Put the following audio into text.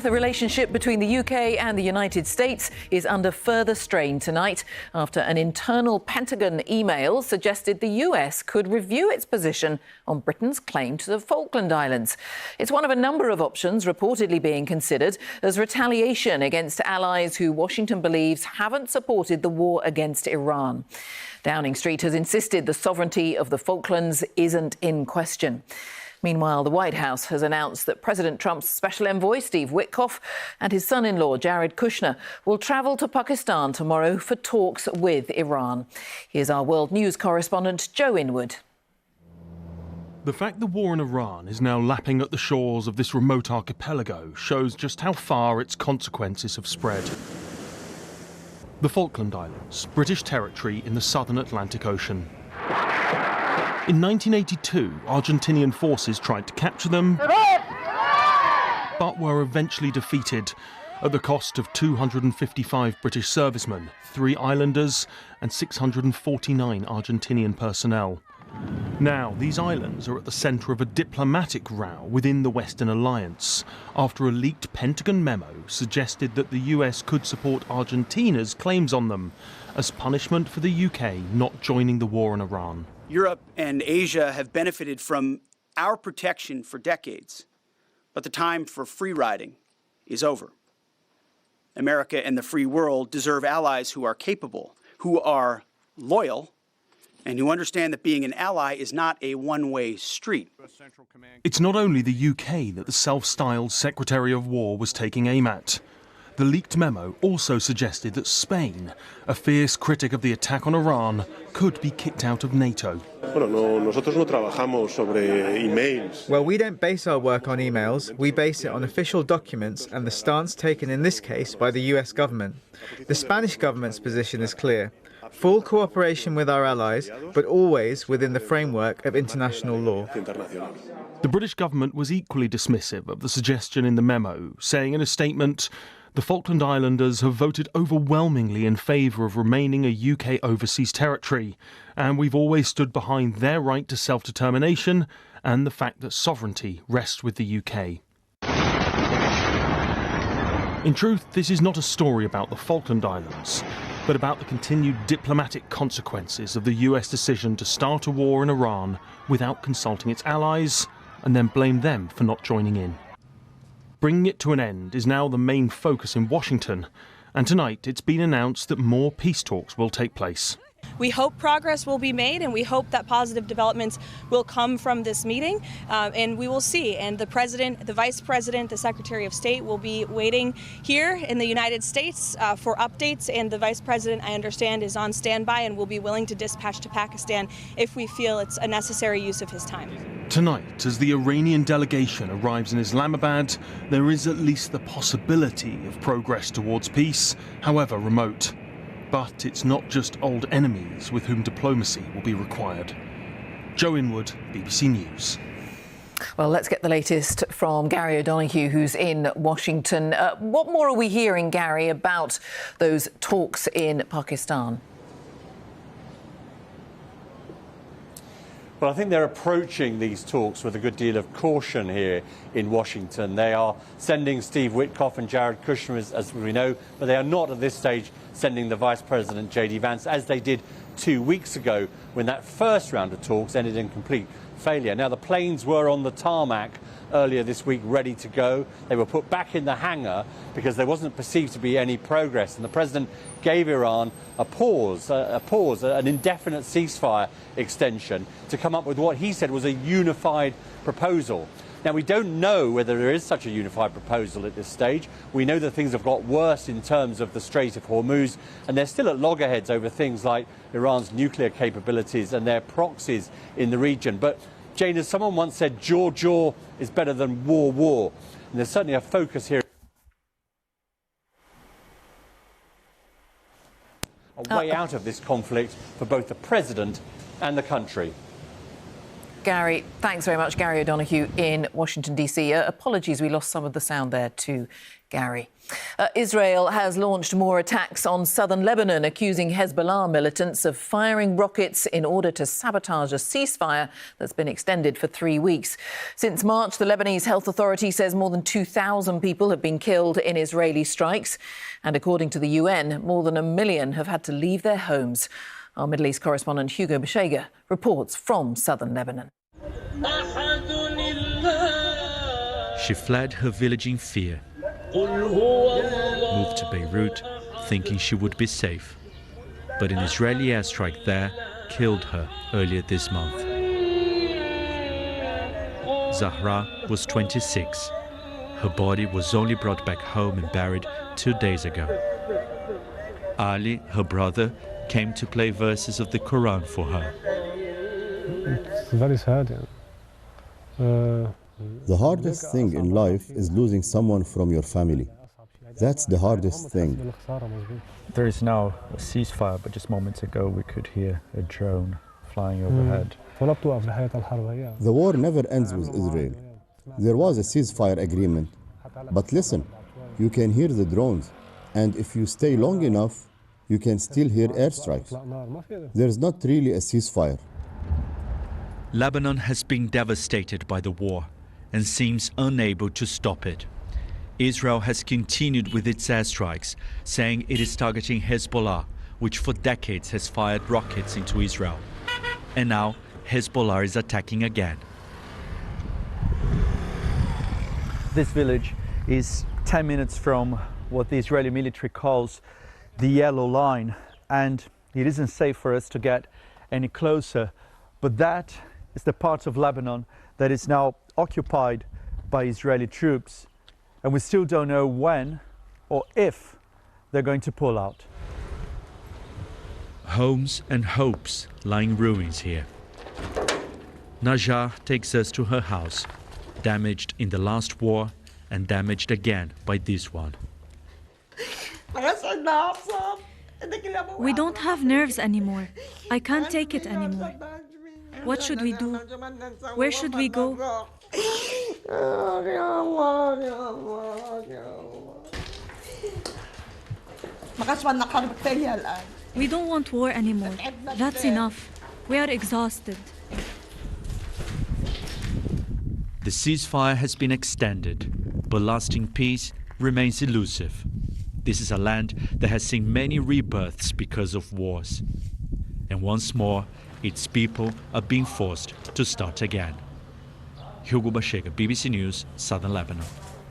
The relationship between the UK and the United States is under further strain tonight after an internal Pentagon email suggested the US could review its position on Britain's claim to the Falkland Islands. It's one of a number of options reportedly being considered as retaliation against allies who Washington believes haven't supported the war against Iran. Downing Street has insisted the sovereignty of the Falklands isn't in question. Meanwhile, the White House has announced that President Trump's special envoy, Steve Witkoff, and his son-in-law, Jared Kushner, will travel to Pakistan tomorrow for talks with Iran. Here's our world news correspondent, Joe Inwood. The fact the war in Iran is now lapping at the shores of this remote archipelago shows just how far its consequences have spread. The Falkland Islands, British territory in the southern Atlantic Ocean. In 1982, Argentinian forces tried to capture them, but were eventually defeated at the cost of 255 British servicemen, 3 islanders and 649 Argentinian personnel. Now, these islands are at the centre of a diplomatic row within the Western Alliance after a leaked Pentagon memo suggested that the US could support Argentina's claims on them as punishment for the UK not joining the war in Iran. Europe and Asia have benefited from our protection for decades, but the time for free riding is over. America and the free world deserve allies who are capable, who are loyal, and who understand that being an ally is not a one-way street. It's not only the UK that the self-styled Secretary of War was taking aim at. The leaked memo also suggested that Spain, a fierce critic of the attack on Iran, could be kicked out of NATO. Well, we don't base our work on emails, we base it on official documents and the stance taken in this case by the US government. The Spanish government's position is clear. Full cooperation with our allies, but always within the framework of international law. The British government was equally dismissive of the suggestion in the memo, saying in a statement, "The Falkland Islanders have voted overwhelmingly in favour of remaining a UK overseas territory, and we've always stood behind their right to self-determination and the fact that sovereignty rests with the UK." In truth, this is not a story about the Falkland Islands, but about the continued diplomatic consequences of the US decision to start a war in Iran without consulting its allies and then blame them for not joining in. Bringing it to an end is now the main focus in Washington, and tonight it's been announced that more peace talks will take place. We hope progress will be made, and we hope that positive developments will come from this meeting, and we will see. And the President, the Vice President, the Secretary of State will be waiting here in the United States for updates, and the Vice President, I understand, is on standby and will be willing to dispatch to Pakistan if we feel it's a necessary use of his time. Tonight, as the Iranian delegation arrives in Islamabad, there is at least the possibility of progress towards peace, however remote. But it's not just old enemies with whom diplomacy will be required. Joe Inwood, BBC News. Well, let's get the latest from Gary O'Donoghue, who's in Washington. What more are we hearing, Gary, about those talks in Pakistan? Well, I think they're approaching these talks with a good deal of caution here in Washington. They are sending Steve Witkoff and Jared Kushner, as we know, but they are not at this stage sending the Vice President, J.D. Vance, as they did 2 weeks ago when that first round of talks ended in complete failure. Now, the planes were on the tarmac earlier this week ready to go. They were put back in the hangar because there wasn't perceived to be any progress, and the President gave Iran a pause, an indefinite ceasefire extension to come up with what he said was a unified proposal. Now, we don't know whether there is such a unified proposal at this stage. We know that things have got worse in terms of the Strait of Hormuz, and they're still at loggerheads over things like Iran's nuclear capabilities and their proxies in the region. But, Jane, as someone once said, jaw is better than war. And there's certainly a focus here. A way out of this conflict for both the President and the country. Gary, thanks very much. Gary O'Donoghue in Washington, D.C. Apologies, we lost some of the sound there too, Gary. Israel has launched more attacks on southern Lebanon, accusing Hezbollah militants of firing rockets in order to sabotage a ceasefire that's been extended for 3 weeks. Since March, the Lebanese Health Authority says more than 2,000 people have been killed in Israeli strikes. And according to the UN, more than 1 million have had to leave their homes. Our Middle East correspondent Hugo Bachega reports from southern Lebanon. She fled her village in fear, moved to Beirut thinking she would be safe. But an Israeli airstrike there killed her earlier this month. Zahra was 26. Her body was only brought back home and buried 2 days ago. Ali, her brother, came to play verses of the Quran for her. It's very sad. The hardest thing in life is losing someone from your family. That's the hardest thing. There is now a ceasefire, but just moments ago we could hear a drone flying overhead. The war never ends with Israel. There was a ceasefire agreement. But listen, you can hear the drones. And if you stay long enough, you can still hear airstrikes. There's not really a ceasefire. Lebanon has been devastated by the war and seems unable to stop it. Israel has continued with its airstrikes, saying it is targeting Hezbollah, which for decades has fired rockets into Israel. And now Hezbollah is attacking again. This village is 10 minutes from what the Israeli military calls the yellow line, and it isn't safe for us to get any closer. But that is the part of Lebanon that is now occupied by Israeli troops, and we still don't know when or if they're going to pull out. Homes and hopes lie in ruins here. Najah takes us to her house, damaged in the last war and damaged again by this one. We don't have nerves anymore. I can't take it anymore. What should we do? Where should we go? We don't want war anymore. That's enough. We are exhausted. The ceasefire has been extended, but lasting peace remains elusive. This is a land that has seen many rebirths because of wars. And once more, its people are being forced to start again. Hugo Bachega, BBC News, Southern Lebanon.